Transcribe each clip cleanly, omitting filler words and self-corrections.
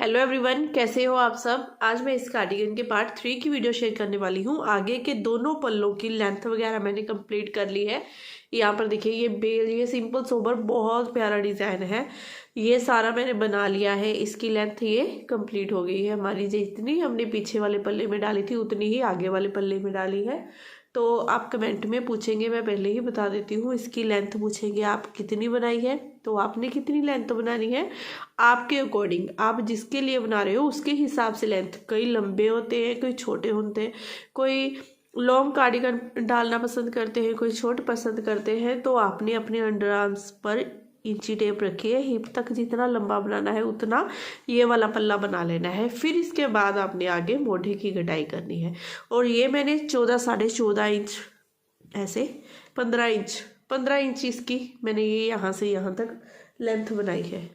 Hello everyone, कैसे हो आप सब। आज मैं इस कार्डिगन के पार्ट 3 की वीडियो शेयर करने वाली हूँ। आगे के दोनों पल्लों की लेंथ वगैरह मैंने कंप्लीट कर ली है। यहाँ पर देखिए ये बेल, ये सिंपल सोबर बहुत प्यारा डिज़ाइन है। ये सारा मैंने बना लिया है। इसकी लेंथ ये कंप्लीट हो गई है हमारी। जितनी हमने पीछे वाले पल्ले में डाली थी उतनी ही आगे वाले पल्ले में डाली है। तो आप कमेंट में पूछेंगे, मैं पहले ही बता देती हूँ, इसकी लेंथ पूछेंगे आप कितनी बनाई है। तो आपने कितनी लेंथ बनानी है आपके अकॉर्डिंग, आप जिसके लिए बना रहे हो उसके हिसाब से लेंथ। कई लंबे होते हैं, कोई छोटे होते हैं, कोई लॉन्ग कार्डिगन डालना पसंद करते हैं, कोई शॉर्ट पसंद करते हैं। तो आपने अपने अंडर आर्म्स पर इंची टेप रखी है। हिप तक जितना लंबा बनाना है उतना ये वाला पल्ला बना लेना है। फिर इसके बाद आपने आगे मोढे की कटाई करनी है। और ये मैंने 14 साढ़े 14 इंच, ऐसे 15 इंच इसकी मैंने ये यहाँ से यहाँ तक लेंथ बनाई है।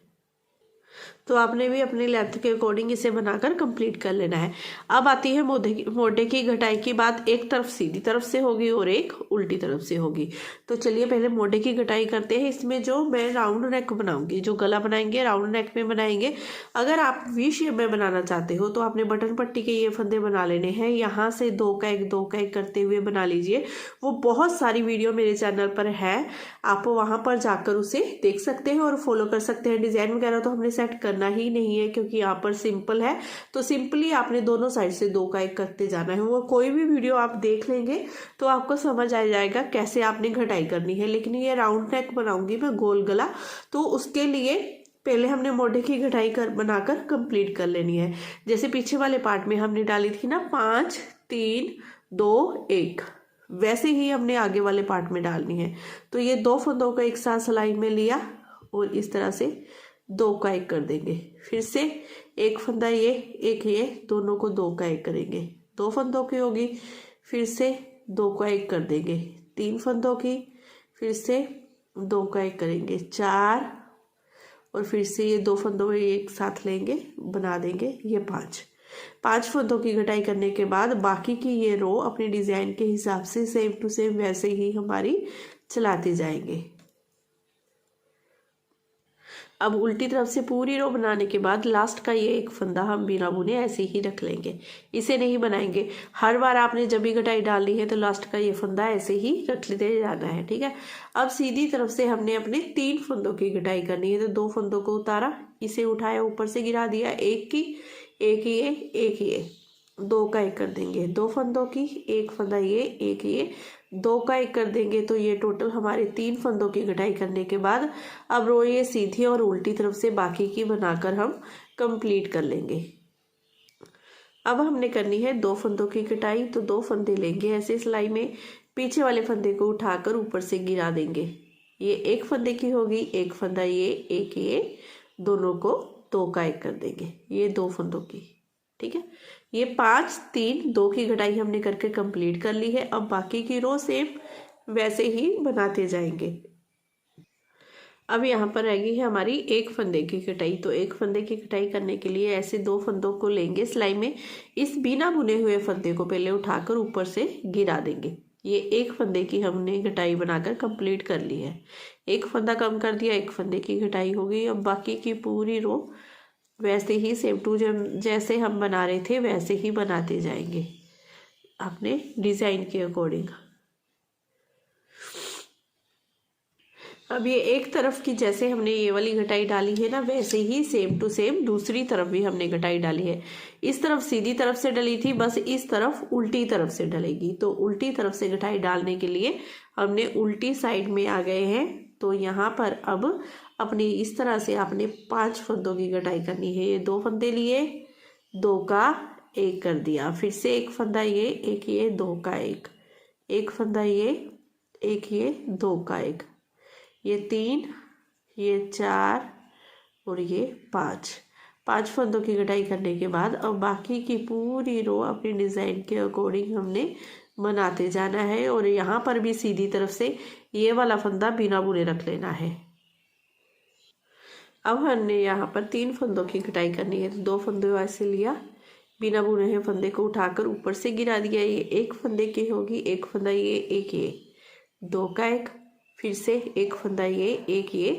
तो आपने भी अपनी लेंथ के अकॉर्डिंग इसे बनाकर कंप्लीट कर लेना है। अब आती है मोढे की घटाई की बात। एक तरफ सीधी तरफ से होगी और एक उल्टी तरफ से होगी। तो चलिए पहले मोढे की घटाई करते हैं। इसमें जो मैं राउंड नेक बनाऊंगी, जो गला बनाएंगे राउंड नेक में बनाएंगे। अगर आप वी शेप में बनाना चाहते हो तो आपने बटन पट्टी के ये फंदे बना लेने हैं। यहाँ से दो का एक करते हुए बना लीजिए। वो बहुत सारी वीडियो मेरे चैनल पर है, आप वहाँ पर जाकर उसे देख सकते हैं और फॉलो कर सकते हैं। डिज़ाइन वगैरह तो हमने सेट करना ही नहीं है क्योंकि यहाँ पर सिंपल है। तो सिंपली आपने दोनों साइड से दो का एक करते जाना है। वो कोई भी वीडियो आप देख लेंगे तो आपको समझ आ जाएगा कैसे आपने घटाई करनी है। लेकिन ये राउंड नेक बनाऊंगी मैं, गोल गला, तो उसके लिए पहले हमने मोढे की घटाई बनाकर कंप्लीट कर लेनी है। जैसे पीछे वाले पार्ट में हमने डाली थी ना 5 3 2 1, वैसे ही हमने आगे वाले पार्ट में डालनी है। तो ये दो फंदों को एक साथ सिलाई में लिया और इस तरह से दो का एक कर देंगे। फिर से एक फंदा ये, एक ये, दोनों को दो का एक करेंगे। दो फंदों की होगी, फिर से दो का एक कर देंगे। तीन फंदों की, फिर से दो का एक करेंगे। चार, और फिर से ये दो फंदों में एक साथ लेंगे, बना देंगे ये पांच फंदों की घटाई करने के बाद बाकी की ये रो अपने डिजाइन के हिसाब से सेम टू सेम वैसे ही हमारी चलाते जाएंगे। अब उल्टी तरफ से पूरी रो बनाने के बाद लास्ट का ये एक फंदा हम बिना बुने ऐसे ही रख लेंगे, इसे नहीं बनाएंगे। हर बार आपने जब भी घटाई डालनी है तो लास्ट का ये फंदा ऐसे ही रख लेते जाना है, ठीक है। अब सीधी तरफ से हमने अपने 3 फंदों की घटाई करनी है। तो 2 फंदों को उतारा, इसे उठाया, ऊपर से गिरा दिया, एक की, एक ये, दो का एक कर देंगे। 2 फंदों की, एक फंदा ये, एक ये, दो का एक कर देंगे। तो ये टोटल हमारे 3 फंदों की घटाई करने के बाद अब रो ये सीधी और उल्टी तरफ से बाकी की बनाकर हम कंप्लीट कर लेंगे। अब हमने करनी है 2 फंदों की कटाई। तो 2 फंदे लेंगे ऐसे सिलाई में, पीछे वाले फंदे को उठाकर ऊपर से गिरा देंगे। ये एक फंदे की होगी, एक फंदा ये, एक ये, दोनों को दो का एक कर देंगे। ये 2 फंदों की, ठीक है। ये 5 3 2 की घटाई हमने करके कंप्लीट कर ली है। अब बाकी की रो सेम वैसे ही बनाते जाएंगे। अब यहाँ पर रहेगी है हमारी एक फंदे की कटाई। तो एक फंदे की कटाई करने के लिए ऐसे 2 फंदों को लेंगे सिलाई में। इस बिना बुने हुए फंदे को पहले उठाकर ऊपर से गिरा देंगे। ये एक फंदे की हमने घटाई बनाकर कंप्लीट कर ली है। एक फंदा कम कर दिया, एक फंदे की घटाई हो गई। अब बाकी की पूरी रो वैसे ही सेम टू जैसे हम बना रहे थे वैसे ही बनाते जाएंगे अपने डिज़ाइन के अकॉर्डिंग। अब ये एक तरफ की जैसे हमने ये वाली घटाई डाली है ना, वैसे ही सेम टू सेम दूसरी तरफ भी हमने घटाई डाली है। इस तरफ सीधी तरफ से डली थी, बस इस तरफ उल्टी तरफ से डलेगी। तो उल्टी तरफ से घटाई डालने के लिए हमने उल्टी साइड में आ गए हैं। तो यहाँ पर अब अपनी इस तरह से आपने 5 फंदों की घटाई करनी है। ये 2 फंदे लिए, दो का एक कर दिया, फिर से एक फंदा ये, एक ये, दो का एक फंदा ये, एक ये, दो का एक, ये 3, ये 4 और ये 5 फंदों की घटाई करने के बाद अब बाकी की पूरी रो अपनी डिज़ाइन के अकॉर्डिंग हमने बनाते जाना है। और यहाँ पर भी सीधी तरफ से ये वाला फंदा बिना बुने रख लेना है। अब हमने यहाँ पर 3 फंदों की कटाई करनी है। तो 2 फंदों ऐसे लिया, बिना बुने हुए फंदे को उठाकर ऊपर से गिरा दिया। ये एक फंदे की होगी, एक फंदा ये, एक ये, दो का एक, फिर से एक फंदा ये, एक ये,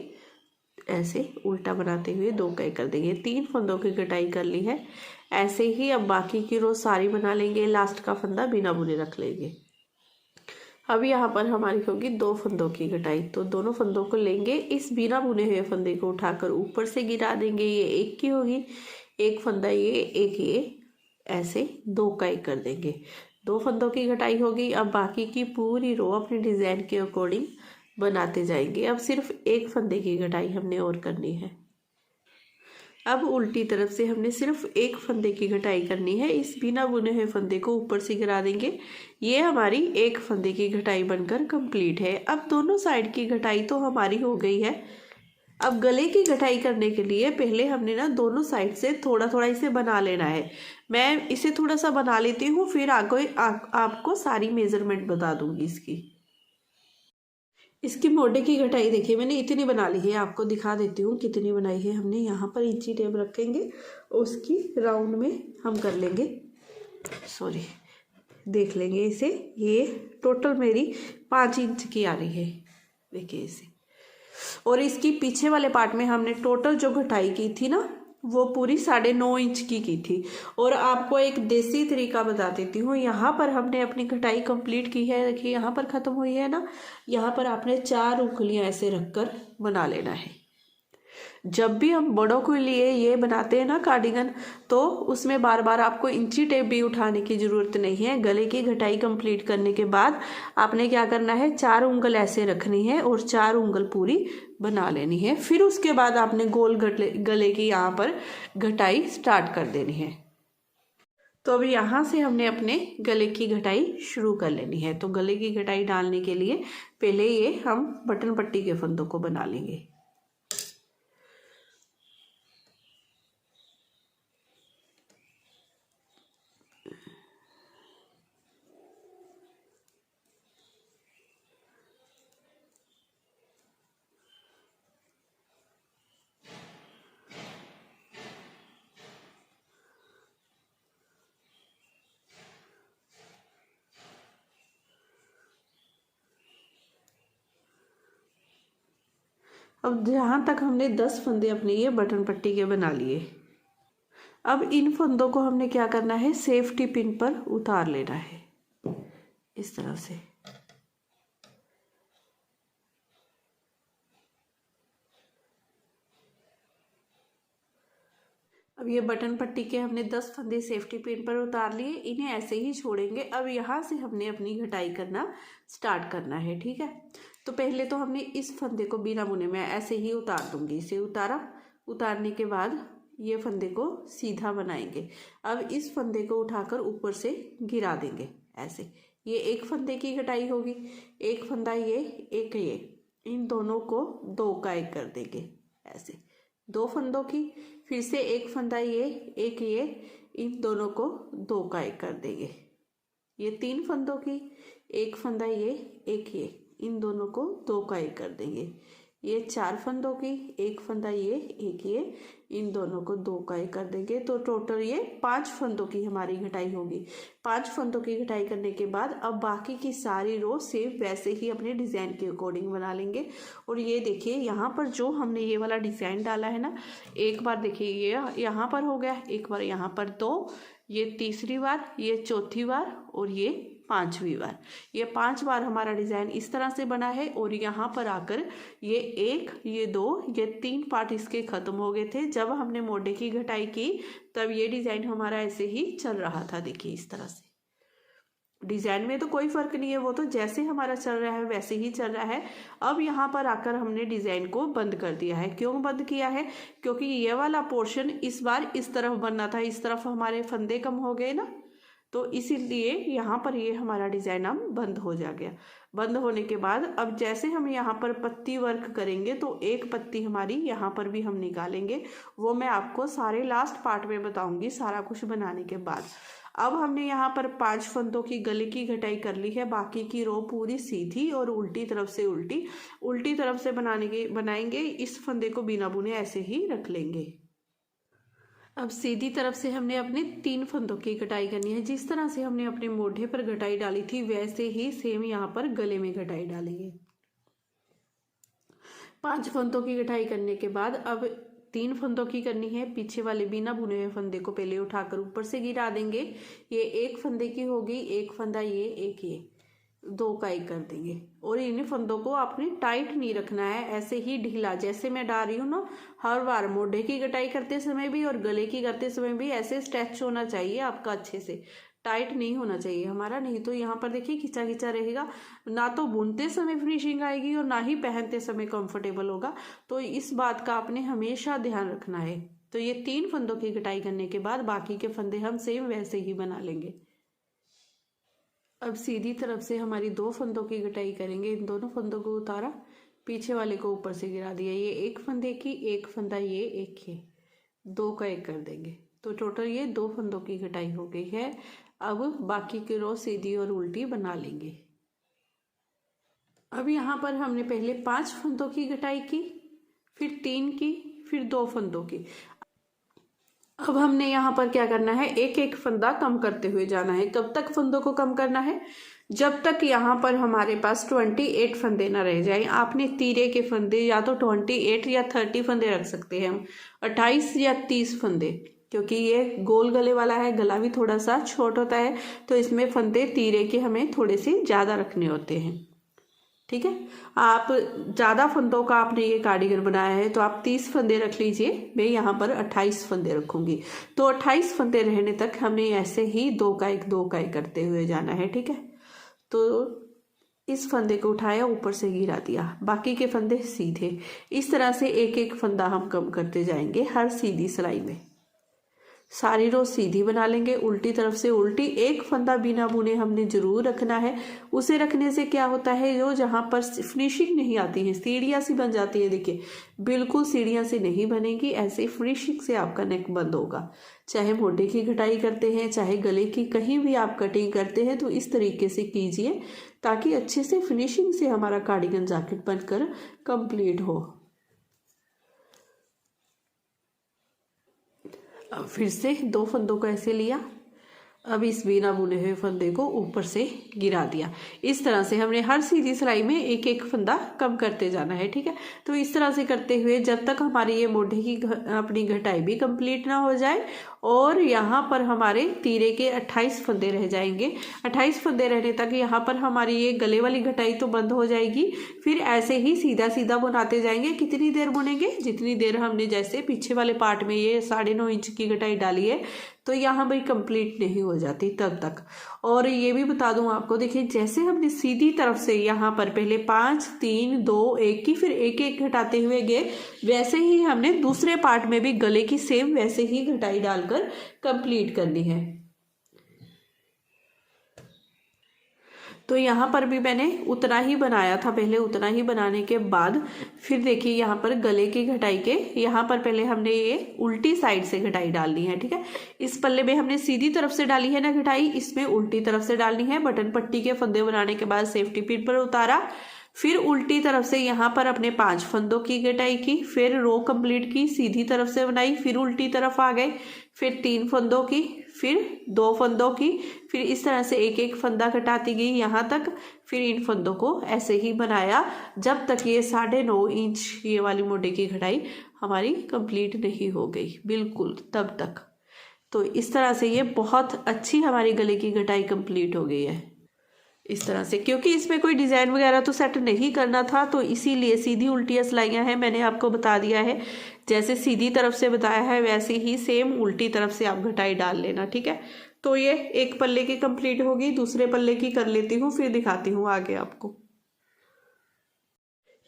ऐसे उल्टा बनाते हुए 2 कई कर देंगे। 3 फंदों की कटाई कर ली है। ऐसे ही अब बाकी की रो सारी बना लेंगे। लास्ट का फंदा बिना बुने रख लेंगे। अब यहाँ पर हमारी होगी 2 फंदों की कटाई, तो दोनों फंदों को लेंगे, इस बिना बुने हुए फंदे को उठाकर ऊपर से गिरा देंगे। ये एक की होगी, एक फंदा ये, एक ये, ऐसे 2 का एक कर देंगे। 2 फंदों की कटाई होगी। अब बाकी की पूरी रो अपने डिज़ाइन के अकॉर्डिंग बनाते जाएंगे। अब सिर्फ एक फंदे की कटाई हमने और करनी है। अब उल्टी तरफ से हमने सिर्फ एक फंदे की कटाई करनी है। इस बिना बुने हुए फंदे को ऊपर से गिरा देंगे। ये हमारी एक फंदे की कटाई बनकर कंप्लीट है। अब दोनों साइड की कटाई तो हमारी हो गई है। अब गले की कटाई करने के लिए पहले हमने ना दोनों साइड से थोड़ा थोड़ा इसे बना लेना है। मैं इसे थोड़ा सा बना लेती हूँ, फिर आगे आपको सारी मेजरमेंट बता दूंगी इसकी मोटे की कटाई देखिए मैंने इतनी बना ली है। आपको दिखा देती हूँ कितनी बनाई है हमने। यहाँ पर इंची टेप रखेंगे, उसकी राउंड में हम कर लेंगे, सॉरी देख लेंगे इसे। ये टोटल मेरी 5 इंच की आ रही है, देखिए इसे। और इसकी पीछे वाले पार्ट में हमने टोटल जो कटाई की थी ना, वो पूरी 9.5 इंच की थी। और आपको एक देसी तरीका बता देती हूँ। यहाँ पर हमने अपनी कटाई कंप्लीट की है, देखिए यहाँ पर ख़त्म हुई है ना। यहाँ पर आपने 4 उंगलियाँ ऐसे रखकर बना लेना है। जब भी हम बड़ों के लिए ये बनाते हैं ना कार्डिगन, तो उसमें बार बार आपको इंची टेप भी उठाने की ज़रूरत नहीं है। गले की कटाई कंप्लीट करने के बाद आपने क्या करना है, 4 उंगल ऐसे रखनी है और 4 उंगल पूरी बना लेनी है। फिर उसके बाद आपने गोल गले की यहाँ पर घटाई स्टार्ट कर देनी है। तो अब यहाँ से हमने अपने गले की घटाई शुरू कर लेनी है। तो गले की घटाई डालने के लिए पहले ये हम बटन पट्टी के फंदों को बना लेंगे। अब जहाँ तक हमने 10 फंदे अपने ये बटन पट्टी के बना लिए। अब इन फंदों को हमने क्या करना है, सेफ्टी पिन पर उतार लेना है इस तरह से। अब ये बटन पट्टी के हमने 10 फंदे सेफ्टी पिन पर उतार लिए, इन्हें ऐसे ही छोड़ेंगे। अब यहाँ से हमने अपनी घटाई करना स्टार्ट करना है, ठीक है। तो पहले तो हमने इस फंदे को बिना बुने में ऐसे ही उतार दूंगी। इसे उतारा, उतारने के बाद ये फंदे को सीधा बनाएंगे। अब इस फंदे को उठाकर ऊपर से गिरा देंगे ऐसे। ये एक फंदे की घटाई होगी। एक फंदा ये, एक ये, इन दोनों को 2 का एक कर देंगे ऐसे। 2 फंदों की, फिर से एक फंदा ये, एक ये, इन दोनों को 2 का एक कर देंगे। ये 3 फंदों की, एक फंदा ये, एक ये, इन दोनों को 2 का एक कर देंगे। ये 4 फंदों की, एक फंदा ये, एक ये, इन दोनों को 2 का एक कर देंगे। तो टोटल ये 5 फंदों की हमारी घटाई होगी। 5 फंदों की घटाई करने के बाद अब बाकी की सारी रो सेम वैसे ही अपने डिज़ाइन के अकॉर्डिंग बना लेंगे। और ये देखिए यहाँ पर जो हमने ये वाला डिज़ाइन डाला है ना, एक बार देखिए ये यहाँ पर हो गया, एक बार यहाँ पर 2, ये तीसरी बार, ये चौथी बार और ये 5वीं बार। ये 5 बार हमारा डिज़ाइन इस तरह से बना है। और यहाँ पर आकर ये 1, ये 2, ये 3 पार्ट इसके ख़त्म हो गए थे। जब हमने मोटे की घटाई की तब ये डिज़ाइन हमारा ऐसे ही चल रहा था, देखिए इस तरह से। डिज़ाइन में तो कोई फ़र्क नहीं है, वो तो जैसे हमारा चल रहा है वैसे ही चल रहा है। अब यहाँ पर आकर हमने डिज़ाइन को बंद कर दिया है। क्यों बंद किया है, क्योंकि ये वाला पोर्शन इस बार इस तरफ बनना था, इस तरफ हमारे फंदे कम हो गए ना, तो इसीलिए यहाँ पर ये हमारा डिज़ाइन अब बंद हो जा गया। बंद होने के बाद अब जैसे हम यहाँ पर पत्ती वर्क करेंगे तो एक पत्ती हमारी यहाँ पर भी हम निकालेंगे। वो मैं आपको सारे लास्ट पार्ट में बताऊंगी, सारा कुछ बनाने के बाद। अब हमने यहाँ पर 5 फंदों की गले की घटाई कर ली है। बाकी की रो पूरी सीधी और उल्टी तरफ से उल्टी तरफ से बनाएंगे। इस फंदे को बिना बुने ऐसे ही रख लेंगे। अब सीधी तरफ से हमने अपने 3 फंदों की कटाई करनी है। जिस तरह से हमने अपने मोढे पर घटाई डाली थी वैसे ही सेम यहाँ पर गले में घटाई डालेंगे। 5 फंदों की कटाई करने के बाद अब 3 फंदों की करनी है। पीछे वाले बिना बुने हुए फंदे को पहले उठाकर ऊपर से गिरा देंगे। ये एक फंदे की होगी, एक फंदा ये, एक ये, 2 का 1 कर देंगे। और इन फंदों को आपने टाइट नहीं रखना है, ऐसे ही ढीला, जैसे मैं डाल रही हूँ ना, हर बार मोढे की कटाई करते समय भी और गले की करते समय भी ऐसे स्ट्रेच होना चाहिए आपका, अच्छे से टाइट नहीं होना चाहिए हमारा, नहीं तो यहाँ पर देखिए खिंचा खिंचा रहेगा, ना तो बुनते समय फिनिशिंग आएगी और ना ही पहनते समय कंफर्टेबल होगा। तो इस बात का आपने हमेशा ध्यान रखना है। तो ये 3 फंदों की कटाई करने के बाद बाकी के फंदे हम सेम वैसे ही बना लेंगे। अब सीधी तरफ से हमारी 2 फंदों की कटाई करेंगे। इन दोनों फंदों को उतारा, पीछे वाले को ऊपर से गिरा दिया। ये एक फंदे की, एक फंदा ये, एक ये, 2 का 1 कर देंगे। तो टोटल ये 2 फंदों की कटाई हो गई है। अब बाकी की रो सीधी और उल्टी बना लेंगे। अब यहाँ पर हमने पहले 5 फंदों की कटाई की, फिर 3 की, फिर 2 फंदों की। अब हमने यहाँ पर क्या करना है, एक एक फंदा कम करते हुए जाना है। कब तक फंदों को कम करना है? जब तक यहाँ पर हमारे पास 28 फंदे ना रह जाए। आपने तीरे के फंदे या तो 28 या 30 फंदे रख सकते हैं हम, 28 या 30 फंदे, क्योंकि ये गोल गले वाला है, गला भी थोड़ा सा छोटा होता है, तो इसमें फंदे तीरे के हमें थोड़े से ज़्यादा रखने होते हैं। ठीक है, आप ज़्यादा फंदों का आपने ये कार्डिगन बनाया है तो आप 30 फंदे रख लीजिए। मैं यहाँ पर 28 फंदे रखूँगी। तो 28 फंदे रहने तक हमने ऐसे ही 2 का 1, 2 का 1 करते हुए जाना है। ठीक है, तो इस फंदे को उठाया, ऊपर से गिरा दिया, बाकी के फंदे सीधे। इस तरह से एक एक फंदा हम कम करते जाएंगे हर सीधी सिलाई में। सारी रो सीधी बना लेंगे, उल्टी तरफ से उल्टी। एक फंदा बिना बुने हमने जरूर रखना है। उसे रखने से क्या होता है, जो जहाँ पर फिनिशिंग नहीं आती है, सीढ़ियाँ सी बन जाती है। देखिए बिल्कुल सीढ़ियाँ से नहीं बनेगी, ऐसे फिनिशिंग से आपका नेक बंद होगा। चाहे मोढे की कटाई करते हैं, चाहे गले की, कहीं भी आप कटिंग करते हैं तो इस तरीके से कीजिए, ताकि अच्छे से फिनिशिंग से हमारा कार्डिगन जैकेट बनकर कंप्लीट हो। अब फिर से 2 फंदों को ऐसे लिया, अब इस बिना बुने हुए फंदे को ऊपर से गिरा दिया। इस तरह से हमने हर सीधी सिलाई में एक एक फंदा कम करते जाना है। ठीक है, तो इस तरह से करते हुए जब तक हमारी ये मोढे की अपनी घटाई भी कंप्लीट ना हो जाए और यहाँ पर हमारे तीरे के 28 फंदे रह जाएंगे। 28 फंदे रहने तक यहाँ पर हमारी ये गले वाली घटाई तो बंद हो जाएगी। फिर ऐसे ही सीधा सीधा बुनाते जाएंगे। कितनी देर बुनेंगे? जितनी देर हमने जैसे पीछे वाले पार्ट में ये 9.5 इंच की घटाई डाली है तो यहाँ भाई कंप्लीट नहीं हो जाती तब तक। और ये भी बता दूं आपको, देखिए जैसे हमने सीधी तरफ से यहाँ पर पहले 5, 3, 2, 1 की, फिर एक एक घटाते हुए गए, वैसे ही हमने दूसरे पार्ट में भी गले की सेम वैसे ही घटाई डालकर कंप्लीट करनी है। तो यहाँ पर भी मैंने उतना ही बनाया था पहले। उतना ही बनाने के बाद फिर देखिए यहाँ पर गले की घटाई के यहाँ पर पहले हमने ये उल्टी साइड से घटाई डालनी है। ठीक है, इस पल्ले में हमने सीधी तरफ से डाली है ना घटाई, इसमें उल्टी तरफ से डालनी है। बटन पट्टी के फंदे बनाने के बाद सेफ्टी पिन पर उतारा, फिर उल्टी तरफ से यहाँ पर अपने 5 फंदों की घटाई की, फिर रो कंप्लीट की, सीधी तरफ से बनाई, फिर उल्टी तरफ आ गए, फिर 3 फंदों की, फिर 2 फंदों की, फिर इस तरह से एक एक फंदा घटाती गई यहाँ तक। फिर इन फंदों को ऐसे ही बनाया जब तक ये 9.5 इंच ये वाली मोढे की घटाई हमारी कंप्लीट नहीं हो गई बिल्कुल, तब तक। तो इस तरह से ये बहुत अच्छी हमारी गले की घटाई कंप्लीट हो गई है। इस तरह से, क्योंकि इसमें कोई डिज़ाइन वगैरह तो सेट नहीं करना था तो इसीलिए सीधी उल्टियाँ सिलाइयाँ हैं, मैंने आपको बता दिया है। जैसे सीधी तरफ से बताया है वैसे ही सेम उल्टी तरफ से आप घटाई डाल लेना। ठीक है, तो ये एक पल्ले की कंप्लीट होगी, दूसरे पल्ले की कर लेती हूँ, फिर दिखाती हूँ आगे आपको।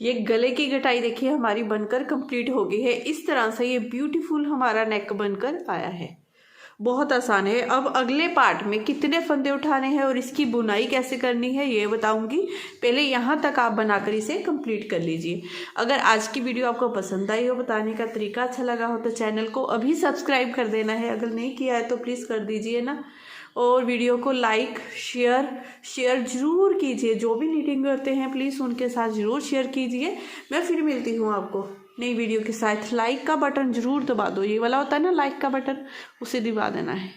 ये गले की घटाई देखिए हमारी बनकर कंप्लीट हो गई है। इस तरह से ये ब्यूटीफुल हमारा नेक बनकर आया है। बहुत आसान है। अब अगले पार्ट में कितने फंदे उठाने हैं और इसकी बुनाई कैसे करनी है ये बताऊंगी। पहले यहाँ तक आप बनाकर इसे कंप्लीट कर लीजिए। अगर आज की वीडियो आपको पसंद आई हो, बताने का तरीका अच्छा लगा हो, तो चैनल को अभी सब्सक्राइब कर देना है। अगर नहीं किया है तो प्लीज़ कर दीजिए ना। और वीडियो को लाइक शेयर ज़रूर कीजिए। जो भी नीटिंग करते हैं प्लीज़ उनके साथ ज़रूर शेयर कीजिए। मैं फिर मिलती हूँ आपको नई वीडियो के साथ। लाइक का बटन ज़रूर दबा दो, ये वाला होता है ना लाइक का बटन, उसे दबा देना है।